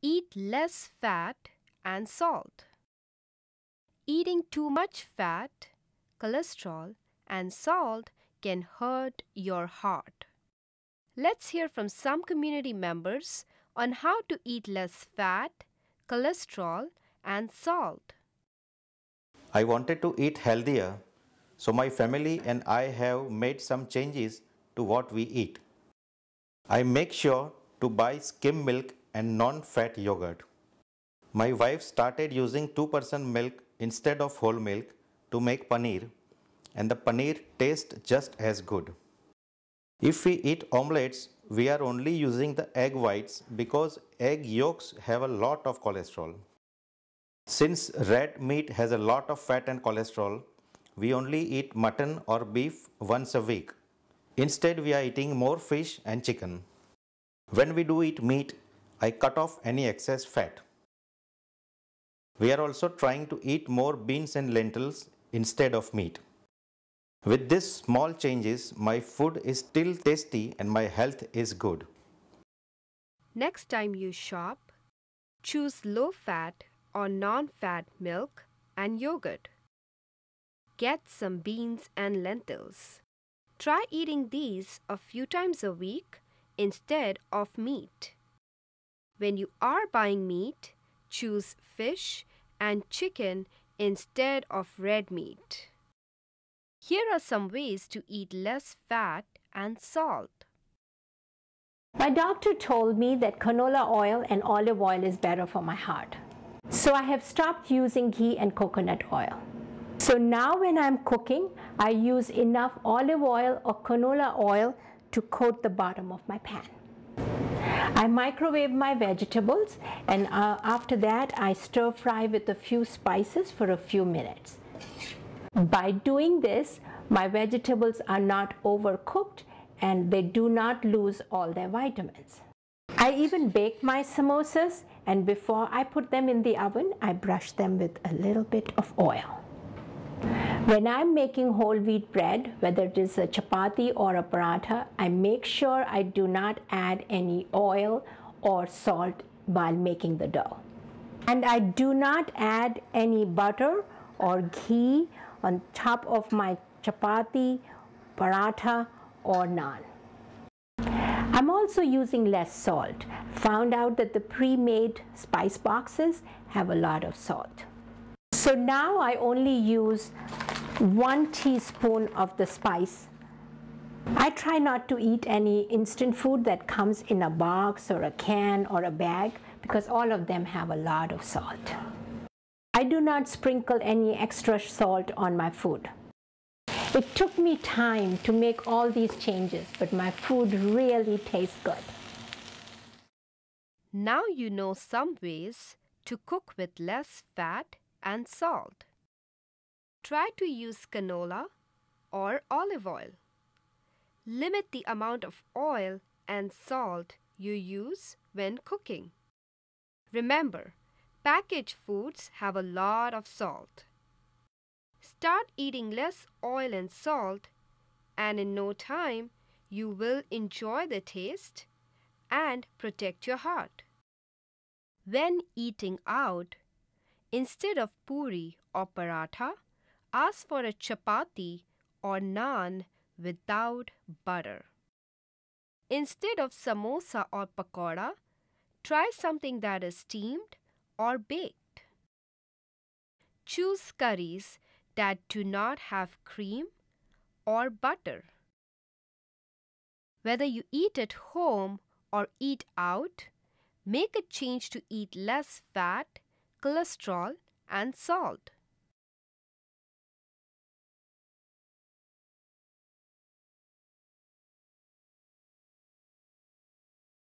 Eat less fat and salt. Eating too much fat, cholesterol, and salt can hurt your heart. Let's hear from some community members on how to eat less fat, cholesterol, and salt. I wanted to eat healthier, so my family and I have made some changes to what we eat. I make sure to buy skim milk and non-fat yogurt. My wife started using 2% milk instead of whole milk to make paneer, and the paneer tastes just as good. If we eat omelets, we are only using the egg whites because egg yolks have a lot of cholesterol. Since red meat has a lot of fat and cholesterol, we only eat mutton or beef once a week. Instead, we are eating more fish and chicken. When we do eat meat, I cut off any excess fat. We are also trying to eat more beans and lentils instead of meat. With these small changes, my food is still tasty and my health is good. Next time you shop, choose low-fat or non-fat milk and yogurt. Get some beans and lentils. Try eating these a few times a week instead of meat. When you are buying meat, choose fish and chicken instead of red meat. Here are some ways to eat less fat and salt. My doctor told me that canola oil and olive oil is better for my heart. So I have stopped using ghee and coconut oil. So now when I'm cooking, I use enough olive oil or canola oil to coat the bottom of my pan. I microwave my vegetables, and after that I stir fry with a few spices for a few minutes. By doing this, my vegetables are not overcooked and they do not lose all their vitamins. I even bake my samosas, and before I put them in the oven, I brush them with a little bit of oil. When I'm making whole wheat bread, whether it is a chapati or a paratha, I make sure I do not add any oil or salt while making the dough. And I do not add any butter or ghee on top of my chapati, paratha, or naan. I'm also using less salt. Found out that the pre-made spice boxes have a lot of salt. So now I only use 1 teaspoon of the spice. I try not to eat any instant food that comes in a box or a can or a bag because all of them have a lot of salt. I do not sprinkle any extra salt on my food. It took me time to make all these changes, but my food really tastes good. Now you know some ways to cook with less fat and salt. Try to use canola or olive oil. Limit the amount of oil and salt you use when cooking. Remember, packaged foods have a lot of salt. Start eating less oil and salt, and in no time you will enjoy the taste and protect your heart. When eating out, instead of puri or paratha, ask for a chapati or naan without butter. Instead of samosa or pakoda, try something that is steamed or baked. Choose curries that do not have cream or butter. Whether you eat at home or eat out, make a change to eat less fat, cholesterol, and salt.